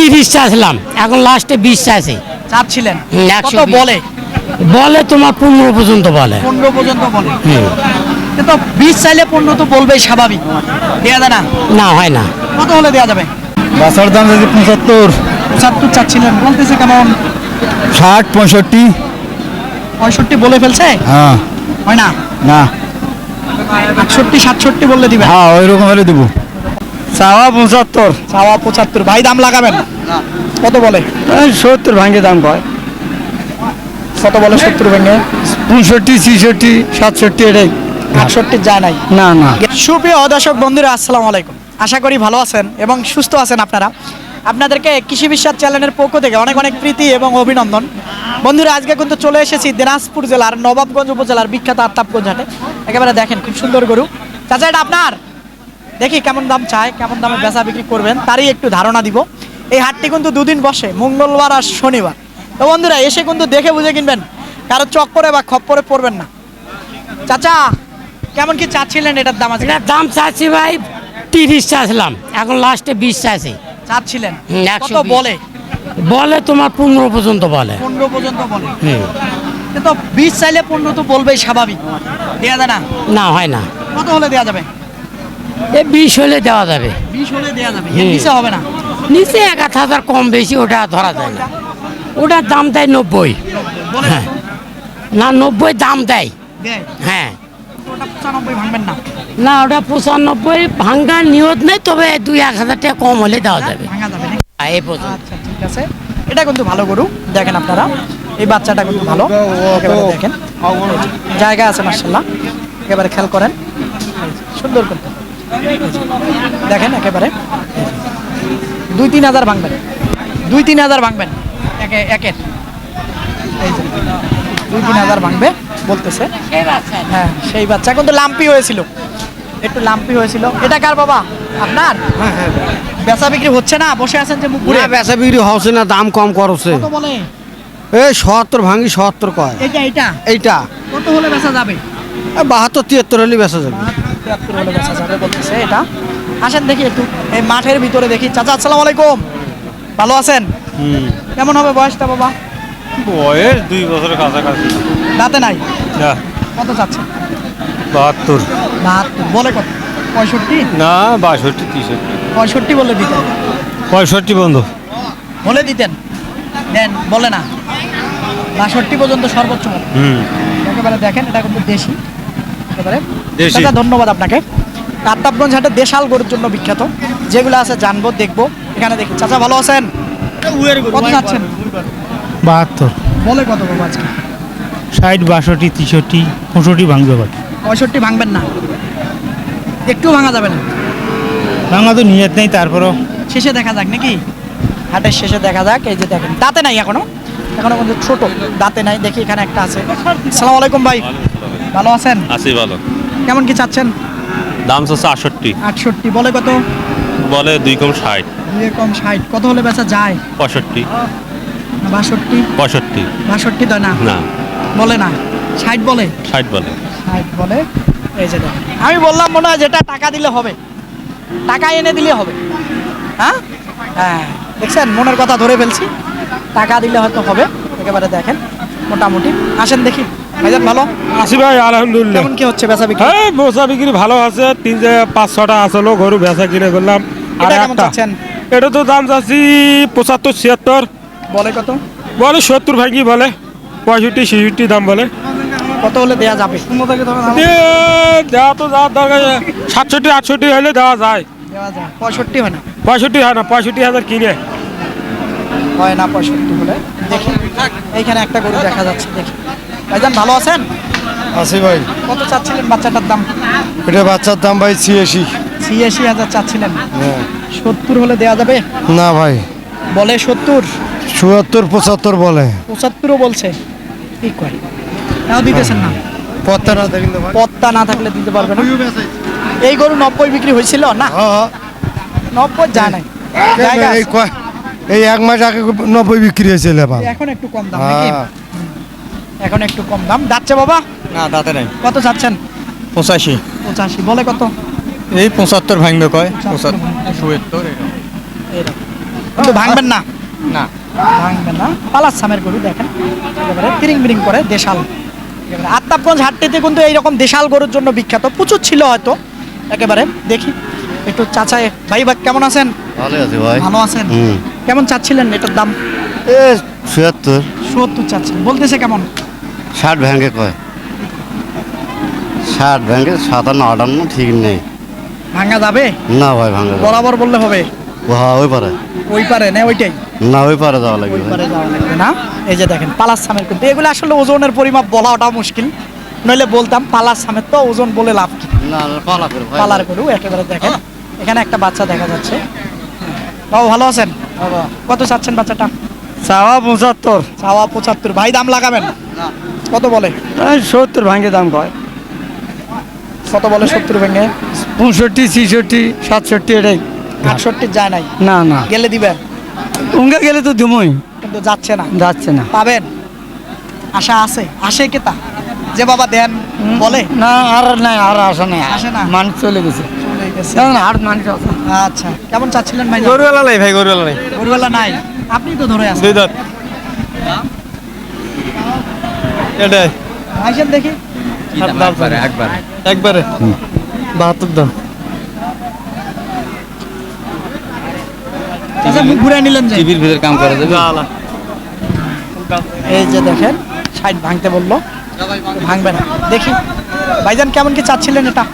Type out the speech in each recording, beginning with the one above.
30 চাইছিলাম, এখন লাস্টে 20 চাইছে। চাচ্ছিলেন কত 120 বলে? বলে তোমার 15 পর্যন্ত বলে। 15 পর্যন্ত বলে। কিন্তু 20 চাইলে 15 তো বলবেই স্বাভাবিক, দেয়া যায় না? না হয় না। কত হলে দেয়া যাবে? বাছার দাম যদি 75, 75 চাচ্ছিলেন, বলতেছে কেমন? 60, 65। 65 বলে ফেলছে? হ্যাঁ। হয় না? না। 68 67 বললে দিবেন? হ্যাঁ, ওই রকম হলে দেবো। চাওয়া 75। চাওয়া 75। ভাই দাম লাগাবেন? কত বলে? 70 ভাঙে দাম কয়। কত বলে 70 ভেঙে? 65, 66, 67 এটাই। 68 যায় নাই। না না। সুপ্রিয় দর্শক বন্ধুরা, আসসালামু আলাইকুম। আশা করি ভালো আছেন এবং সুস্থ আছেন আপনারা। আপনাদেরকে কৃষি বিশ্বাস চ্যানেলের পক্ষ থেকে অনেক অনেক প্রীতি এবং অভিনন্দন। বন্ধুরা, আজকে কিন্তু চলে এসেছি দিনাজপুর জেলার নবাবগঞ্জ উপজেলার বিখ্যাত আফতাবগঞ্জ হাটে। একেবারে দেখেন খুব সুন্দর গরু। চাচা, এটা আপনার? দেখি কেমন দাম চায়, কেমন দামে বেচা বিক্রি করবেন তারই একটু ধারণা দিব। এই হাটটি কিন্তু দুদিন বসে, মঙ্গলবার আর শনিবার। তো বন্ধুরা, এসে কিন্তু দেখে বুঝে কিনবেন, কারো চক্করে বা খপ্পরে পড়বেন না। চাচা, কেমন কি চাচ্ছিলেন এটার দাম? আজকে এটার দাম চাচ্ছি ভাই 30 চাইছিলাম, এখন লাস্টে 20 চাইছে। চাচ্ছিলেন কত 120 বলে? বলে তোমার 15 পর্যন্ত বলে। 15 পর্যন্ত বলে। কিন্তু 20 চাইলে 15 তো বলবেই স্বাভাবিক, দেয়া যায় না? না হয় না। কত হলে দেয়া যাবে? এ 20 হলে দেওয়া যাবে। 20 হলে দেয়া যাবে, এর নিচে হবে না? নিচে 1,000 কম বেশি ওটা ধরা যায় না। ওটার দাম দেয় 90। বলে হ্যাঁ। না, 90 দাম দেয়। দেয়? হ্যাঁ। ওটা 95 ভাঙবেন না? না, ওটা 95 ভাঙ্গার নিয়ত নেই, তবে 2-1,000 টাকা কম হলে দেওয়া যাবে। ভাঙা যাবে নাকি? এই পর্যন্ত। আচ্ছা, ঠিক আছে। এটা কিন্তু ভালো গরু, দেখেন আপনারা। এই বাচ্চাটা কিন্তু ভালো, একেবারে দেখেন জায়গা আছে মাশাআল্লাহ, একেবারে খেয়াল করেন, সুন্দর কিন্তু দেখেন। একেবারে 2-3 হাজার ভাঙবেন, 2-3 হাজার ভাঙবেন একের। এই যে 2-3 হাজার ভাঙবে বলতেছে। হ্যাঁ, সেই বাচ্চা কিন্তু লাম্পি হয়েছিল, একটু লাম্পি হয়েছিল। এটা কার বাবা? আপনার? বেচা বিক্রি হচ্ছে না, বসে আছেন যে মুখ ঘুরে? বেচা বিক্রি হচ্ছে না, দাম কম করছে। কত বলে? এই 70 ভাঙি 70 কয়। এইটা এইটা কত হলে বেচা যাবে? 72, 73 হলে বেচা যাবে। 73 হলে বেচা যাবে বলতেছে। এটা আসেন দেখি একটু এই মাঠের ভিতরে দেখি। চাচা, আসসালামু আলাইকুম, ভালো আছেন? কেমন হবে বয়সটা বাবা? বয়স 2 বছরের কাছাকাছি। দাঁতে নাই? না, কত চাচ্ছেন? 72। 72 বলে কত? 65? না, 62, 63। 65 বলে দিতেন? 65 বন্ধু। বলে দিতেন, দেন বলে না। 62 পর্যন্ত সর্বোচ্চ বলে। একেবারে দেখেন, এটা কিন্তু দেশি একেবারে দেশি। চাচা, ধন্যবাদ আপনাকে। আফতাবগঞ্জ হাটে দেশাল গরুর জন্য বিখ্যাত, যেগুলো আছে জানবো, দেখবো। এখানে দেখি। চাচা, ভালো আছেন? কত যাচ্ছেন? 72, বলে কত বাবা আজকে? 60, 62, 63, 65 ভাঙবে। 65 ভাঙবেন না? একটু ভাঙা যাবে না? ভাঙা তো নিয়ত নেই, তারপরও শেষে দেখা যাক নাকি? হাটের শেষে দেখা যাক। এই যে দেখেন, দাঁতে নাই এখনো, এখনো কিন্তু ছোট, দাঁতে নাই। দেখি এখানে একটা আছে। আসসালামু আলাইকুম ভাই, ভালো আছেন? আছি ভালো। কেমন কি চাচ্ছেন? দাম হচ্ছে 68। 68 বলে কত? বলে 2 কম 60। 2 কম 60। কত হলে বেচা যায়? 65। 62? 65 62 দেয় না? না, বলে না, 60 বলে। 60 বলে। 60 বলে। এই যে দেখেন, আমি বললাম মনে হয় যেটা টাকা দিলে হবে, টাকা এনে দিলে হবে। হ্যাঁ হ্যাঁ, দেখছেন, মনের কথা ধরে ফেলছি। টাকা দিলে হয়তো হবে। একেবারে দেখেন মোটামুটি। আসেন দেখি। ভাইজান ভালো আছি ভাই, আলহামদুলিল্লাহ। কেমন কি হচ্ছে বেচা বিক্রি? হ্যাঁ, বেচা বিক্রি ভালো আছে। 3-5-6টা আসলো গরু বেচা কিনে করলাম। আর এটা কেমন একটা চাচ্ছেন? এটা তো দাম যাচ্ছি 75, 76। বলে কত? বলে 70 ভাঙি, বলে 65, 66 দাম বলে। কত হলে দেয়া যাবে? দেওয়া তো যাওয়ার দরকার 67, 68 হলে দেওয়া যায়। দেওয়া যায়। 65 হয় না? 65 হয় না, 65,000 কিনে। হয় না 65 হলে। দেখি এইখানে একটা গরু দেখা যাচ্ছে, দেখি। ভাইজান ভালো আছেন? আছি ভাই। কত চাচ্ছিলেন বাচ্চাটার দাম? এটা বাচ্চার দাম ভাই 86। 86,000 চাচ্ছিলেন। 70 হলে দেয়া যাবে? না ভাই, বলে 70, 74, 75 বলে। 75ও বলছে। কি করে তাও দিতেছেন না? পত্তা না দেখেন তো ভাই। পত্তা না থাকলে দিতে পারবে না। এই গরু 90 বিক্রি হয়েছিল না? হ্যাঁ, 90 যায় নাই, জায়গা এই আছে। এই 1 মাস আগে 90 বিক্রি হয়েছিল এবার। এখন একটু কম দাম নাকি? হ্যাঁ। এখন একটু কম দাম যাচ্ছে বাবা। না, দাঁতে নাই। কত চাচ্ছেন? 85। 85 বলে কত? এই 75 ভাঙবে কয়। 75 75, 77। এইরকম। কিন্তু ভাঙবেন না, না ভাঙবেন না। পালাস সামের গরু দেখেন একেবারে তিরিং বিরিং করে দেশাল। একেবারে আত্মাবগঞ্জ হাটটিতে কিন্তু এইরকম দেশাল গরুর জন্য বিখ্যাত, প্রচুর ছিল হয়তো। একেবারে দেখি একটু চাচাই ভাই কেমন আছেন? ভালো আছে ভাই। ভালো আছেন? কেমন চাচ্ছিলেন এটার দাম? ৭৬ ৭০ চাচ্ছিলেন, বলতেছে কেমন? ৬০ ভেঙে কয়, ৬০ ভেঙে ৫৭ ৫৮ ঠিক নেই। ভাঙা যাবে না ভাই ভাঙে বরাবর বললে হবে? ওই পারে ওই পারে না ওইটাই না, ওই পারে যাওয়া লাগবে ওই ভাই। পারে যাওয়া লাগবে না। এই যে দেখেন পালাস সামের, কিন্তু এগুলো আসলে ওজনের পরিমাপ বলাটা মুশকিল, নইলে বলতাম পালাস সামের তো ওজন বলে লাভ কি। না পালা করে ভাই। পালার গরু একেবারে দেখেন, এখানে একটা বাচ্চা দেখা যাচ্ছে। বাবু ভালো আছেন? কত চাচ্ছেন বাচ্চাটা? চাওয়া ৭৫, চাওয়া ৭৫, ভাই দাম লাগাবেন? কত বলে? ৭০ ভাঙে দাম কয়, কত বলে? ৭০ ভেঙে ৬৫ ৬৬ ৬৭ এটাই। ৬৮ যায় নাই, না না, গেলে দিবেন? উঙ্গা গেলে তো দিমই, কিন্তু যাচ্ছে না, যাচ্ছে না। পাবেন? আশা আছে? আসে কেতা যে বাবা দেন বলে? না আর নাই, আর আসে নাই, আসে না? মানুষ চলে গেছে। চলে গেছে। আর মানুষ আছে। আচ্ছা, কেমন চাচ্ছিলেন ভাই? গরুওয়ালা নাই ভাই, গরুওয়ালা নাই। গরুবেলা নাই, আপনি তো ধরে আছেন। দুই দাঁত এটাই আইসেন দেখি। একবারে ৭২ দাম। আচ্ছা, মুখ ঘুরে নিলেন যে। টিভির ভিতরে কাম করে দেবে। এই যে দেখেন ৬০ ভাঙতে বললো, ভাঙবে না। দেখি ভাইজান কেমন কি চাচ্ছিলেন এটা?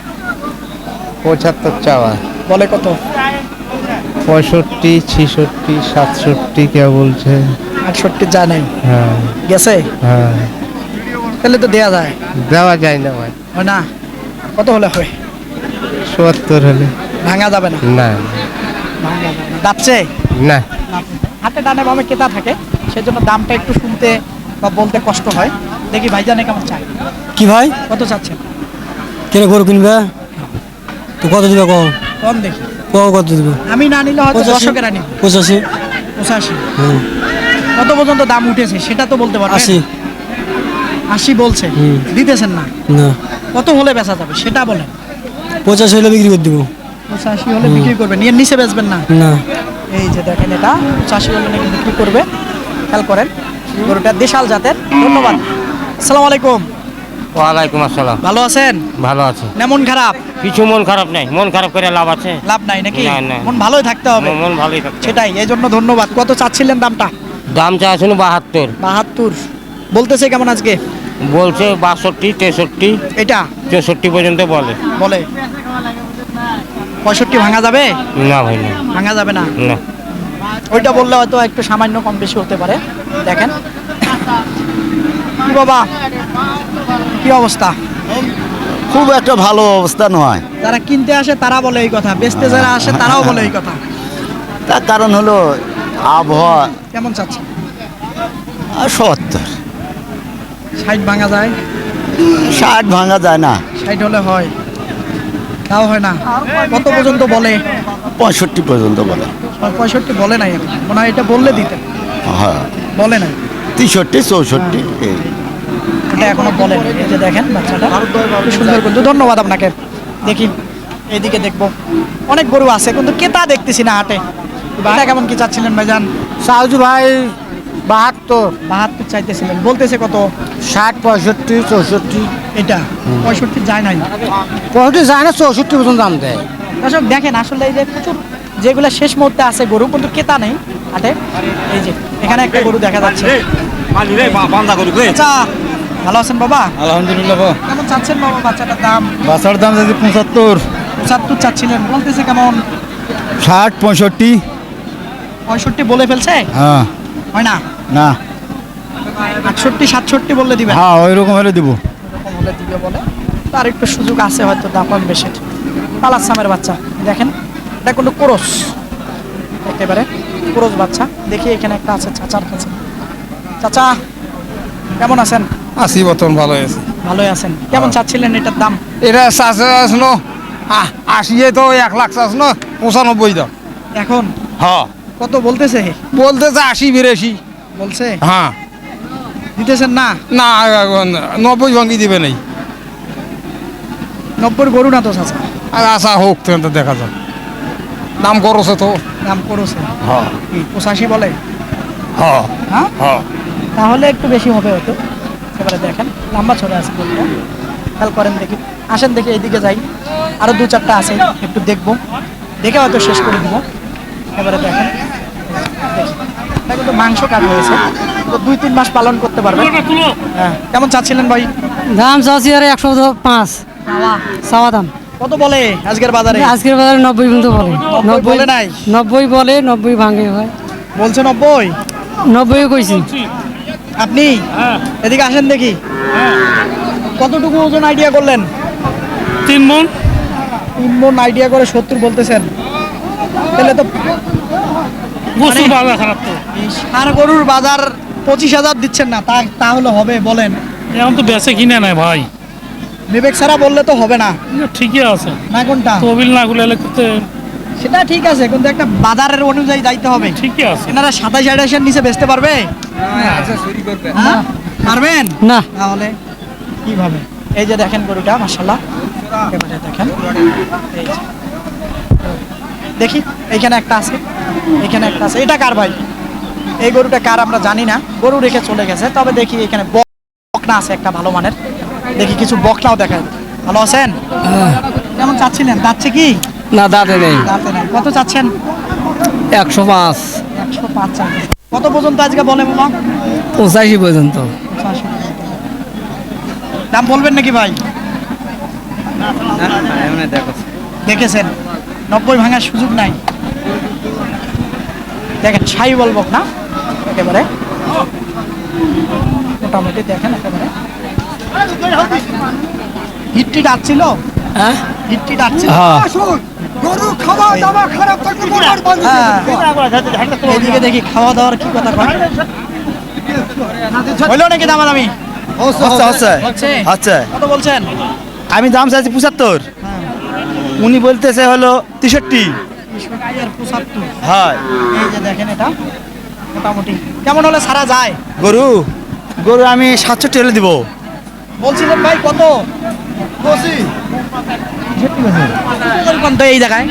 ৭৫ চাওয়া, বলে কত? ৬৫ ৬৬ ৬৭ কে বলছে। ৬৮ যায় নাই, হ্যাঁ গেছে? হ্যাঁ, তাহলে তো দেয়া যায়। দেওয়া যায় না ভাই। হয় না? কত হলে হয়? ৭০ হলে ভাঙা যাবে না, না ভাঙা যাবে না। যাচ্ছে না। হাতে ডানে বামে কেতা থাকে, সেজন্য দামটা একটু শুনতে বা বলতে কষ্ট হয়। দেখি ভাইজানে কেমন চাই। কি ভাই, কত চাচ্ছেন? কেন গরু কিনবে তো কত দিবে? কম কম দেখি, কত দিবে? আমি না নিলে হয়তো 85 দর্শকেরা নিবে। 85 85 হুম, কত পর্যন্ত দাম উঠেছে সেটা তো বলতে পারবেন? 80 80 বলছে, হুম। দিতেছেন না। না, কত হলে বেচা যাবে সেটা বলেন। 85 হলে বিক্রি করে দিব। 85 হলে বিক্রি করবেন, এর নিচে বেচবেন না। না, এই যে দেখেন এটা 85 হলে নাকি বিক্রি করবে। খেয়াল করেন গরুটা দেশাল জাতের। ধন্যবাদ। আসসালামু আলাইকুম। ওয়ালাইকুম আসসালাম। ভালো আছেন? ভালো আছে। না মন খারাপ? কিছু মন খারাপ নাই, মন খারাপ করে লাভ আছে? লাভ নাই নাকি? না, না। মন ভালোই থাকতে হবে। মন ভালোই থাকছে। সেটাই, এই জন্য ধন্যবাদ। কত চাচ্ছিলেন দামটা? দাম চাইছেন ৭২, 72 বলতেছে কেমন আজকে? বলছে ৬২ ৬৩ এটা ৬৪ পর্যন্ত বলে। বলে 65 ভাঙা যাবে? না ভাই না, ভাঙা যাবে না। না। ওইটা বললে হয়তো একটু সামান্য কম বেশি হতে পারে। দেখেন কি বাবা, কি অবস্থা? খুব একটা ভালো অবস্থা নয়। যারা কিনতে আসে তারা বলে এই কথা, বেচতে যারা আসে তারাও বলে এই কথা। তার কারণ হলো আবহাওয়া। কেমন চাচ্ছে? ৭০, 60 ভাঙা যায়? ৬০ ভাঙা যায় না, 60 হলে হয়, তাও হয় না। কত পর্যন্ত বলে? ৬৫ পর্যন্ত বলে। 65 বলে নাই এখন, মনে হয় এটা বললে দিতেন। হ্যাঁ, বলে নাই, ৬৩ ৬৪ এই। এটা এখনো বলে নাই। এই যে দেখেন বাচ্চাটা খুব সুন্দর কিন্তু। ধন্যবাদ আপনাকে। দেখি এইদিকে দেখবো, অনেক গরু আছে কিন্তু ক্রেতা দেখতেছি না হাটে। এটা কেমন কি চাচ্ছিলেন ভাইজান? সাউজি ভাই ৭২, 72 চাইতেছিলেন, বলতেছে কত? 60 65 64। এটা 65 যায় নাই। পঁয়ষট্টি যায় না, 64 পর্যন্ত দাম দেয়। দর্শক দেখেন আসলে এই যে প্রচুর যেগুলো শেষ মুহূর্তে আছে গরু, কিন্তু ক্রেতা নেই হাটে। এই যে এখানে একটা গরু দেখা যাচ্ছে। আচ্ছা, ভালো আছেন বাবা? আলহামদুলিল্লাহ। কেমন চাচ্ছেন বাবা বাচ্চাটার দাম? বাসার দাম যদি 75, 75 চাচ্ছিলেন, বলতেছে কেমন? 60 65। 65 বলে ফেলছে? হ্যাঁ হয় না? না, 68 67 বললে দিবেন? হ্যাঁ ওই রকম হলে দিব। এরকম হলে দিবে বলে, তার একটু সুযোগ আছে হয়তো দাম কম বেশি। পালাসামের বাচ্চা দেখেন, এটা কোনো ক্রস, একেবারে ক্রস বাচ্চা। দেখি এখানে একটা আছে চাচার কাছে। চাচা কেমন আছেন? আশি বর্তমান ভালো হয়েছে। ভালোই আছেন। কেমন চাচ্ছিলেন এটার দাম? এটা চাষে আসলো ৮০, তো 1,00,000 চাষলো 95 দাম। এখন হ্যাঁ, কত বলতেছে? বলতেছে 80 82। বলছে হ্যাঁ, দিতেছেন না? না 90 ভাঙি দিবে নাই। 90 গরু না তো চাচা? আর আশা হোক তো দেখা যাক। নাম করছে তো দাম করেছে হ্যাঁ কি 85 বলে? হ্যাঁ হ্যাঁ হ্যাঁ তাহলে একটু বেশি হবে হয়তো। এবারে দেখেন লম্বা ছড়ে আছে গরুটা, খেয়াল করেন দেখি। আসেন দেখি এইদিকে যাই, আরো 2-4টা আছে, একটু দেখবো, দেখে হয়তো শেষ করে দিব। এবারে দেখেন, দেখি। এটা কিন্তু মাংস কাট হয়েছে, তো 2-3 মাস পালন করতে পারবেন। হ্যাঁ, কেমন চাচ্ছিলেন ভাই? দাম চাচ্ছি আর 105 চাওয়া দাম। কত বলে আজকের বাজারে? আজকের বাজারে 90 পর্যন্ত বলে। 90 বলে নাই? 90 বলে, 90 ভাঙে হয়। বলছে 90? 90 কইছি। আপনি এদিকে আসেন দেখি, কতটুকু ওজন আইডিয়া করলেন? 3 মণ। 3 মণ আইডিয়া করে 70 বলতেছেন, তাহলে তো গোসল বাজার খারাপ তো এই ষাঁড় গরুর বাজার 25,000 দিচ্ছেন না, তাহলে হবে বলেন? এখন তো বেচে কিনে নাই ভাই, বিবেক ছাড়া বললে তো হবে না, ঠিকই আছে না কোনটা? তহবিল না গুলো করতে সেটা ঠিক আছে, কিন্তু একটা বাজারের অনুযায়ী যাইতে হবে। ঠিকই আছে। এনারা 27-28 নিচে বেচতে পারবে? হ্যাঁ? পারবেন না। তাহলে কিভাবে? এই যে দেখেন গরুটা মাশাআল্লাহ, একেবারে দেখেন। এই যে। দেখি এইখানে একটা আছে, এখানে একটা আছে। এটা কার ভাই? এই গরুটা কার আমরা জানি না, গরু রেখে চলে গেছে। তবে দেখি এখানে বকনা আছে একটা ভালো মানের, দেখি কিছু বকনাও দেখায়। ভালো আছেন? কেমন চাচ্ছিলেন? দাচ্ছে কি? না দাঁতে নেই। দাঁতে নাই। কত চাচ্ছেন? 105 105 চাচ্ছেন। কত পর্যন্ত আজকে বলে বাবা? 85 পর্যন্ত। 85 দাম বলবেন নাকি ভাই? দেখেছেন 90 ভাঙার সুযোগ নাই। দেখেন ছাই বলবো না একেবারে মোটামুটি, দেখেন একেবারে হিটটি ডাকছিল। হ্যাঁ হিটটি ডাকছিল। গরু খাওয়া দাওয়া খারাপ থাকলে মোটর বন্ধ। এদিকে দেখি খাওয়া দাওয়ার কি কথা কয়। হইলো নাকি দামাদামি? হচ্ছে? আচ্ছা কত বলছেন? আমি দাম চাইছি 75, উনি বলতেছে হলো 63। 75। হয় এই যে দেখেন এটা মোটামুটি কেমন হলে সারা যায়? গরু গরু আমি 67 হলে দিব। বলছিলেন ভাই কত? 65 এই জায়গায়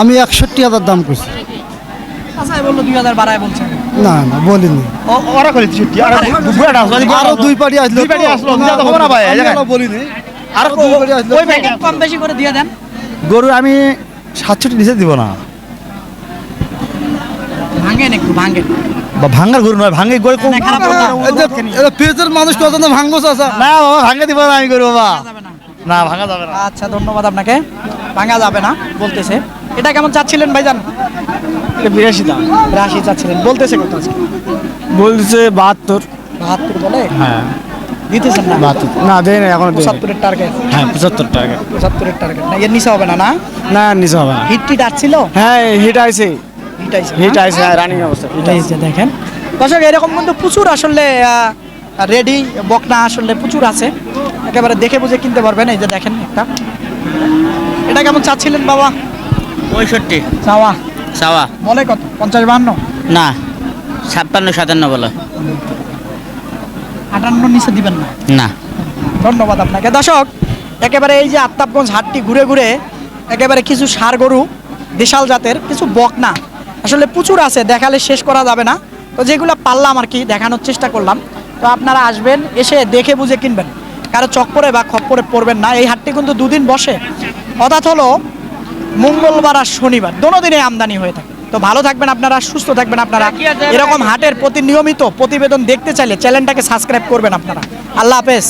আমি 61,000 দাম করছি। আচ্ছা বললো 2000 বাড়ায় বলছেন। না না বলিনি, ওরা করে 63 আরো 2 পার্টি আসলো। 2 পার্টি আসলো, দিয়া তো হবে না ভাই, এই জায়গায়। বলিনি, আর আরো 2 পার্টি আসলো। ওই প্যাকেট কম বেশি করে দিয়ে দেন। গরু আমি 67 নিচে দিব না। ভাঙেন একটু ভাঙেন। বা ভাঙ্গার গরু নয়, ভাঙ্গে গরু না, খারাপ কথা। এটা পেজের মানুষ কত না ভাঙ্গস আছে। না বাবা, ভাঙ্গে দিব না আমি গরু বাবা, যাবে না। না ভাঙ্গা যাবে না। আচ্ছা ধন্যবাদ আপনাকে। ভাঙা যাবে না বলতেছে। এটা কেমন চাচ্ছিলেন ভাইজান? 82 দাম 82 চাচ্ছিলেন, বলতেছে কত আজকে? বলছে 72। 72 বলে? হ্যাঁ দিতেছেন না? 72 না দেয় না এখন। 75 এর টার্গেট। হ্যাঁ 75 টাকা। 75 এর টার্গেট না, এর নিচে হবে না? না না নিচে হবে না। হিট টিট আসছিল? হ্যাঁ হিট আইছে, হিট আইছে, হিট আইছে রানিং অবস্থা। এই যে দেখেন দর্শক, এরকম কিন্তু প্রচুর আসলে রেডি বকনা আসলে প্রচুর আছে, একেবারে দেখে বুঝে কিনতে পারবেন। এই যে দেখেন একটা, এটা কেমন চাচ্ছিলেন বাবা? 65 চাওয়া চাওয়া বলে কত? 50-52? না 56-57 বলো 58 নিচে দিবেন না? না। ধন্যবাদ আপনাকে। দর্শক একেবারে এই যে আত্তাবগঞ্জ হাটটি ঘুরে ঘুরে একেবারে কিছু ষাঁড় গরু, দেশাল জাতের কিছু বকনা আসলে প্রচুর আছে, দেখালে শেষ করা যাবে না। তো যেগুলো পারলাম আর কি দেখানোর চেষ্টা করলাম। তো আপনারা আসবেন, এসে দেখে বুঝে কিনবেন, কারো চক্করে বা খপ্পরে পড়বেন না। এই হাটটি কিন্তু 2 দিন বসে, অর্থাৎ হলো মঙ্গলবার আর শনিবার, দোনো দিনে আমদানি হয়ে থাকে। তো ভালো থাকবেন আপনারা, সুস্থ থাকবেন আপনারা। এরকম হাটের প্রতি নিয়মিত প্রতিবেদন দেখতে চাইলে চ্যানেলটাকে সাবস্ক্রাইব করবেন আপনারা। আল্লাহ হাফেজ।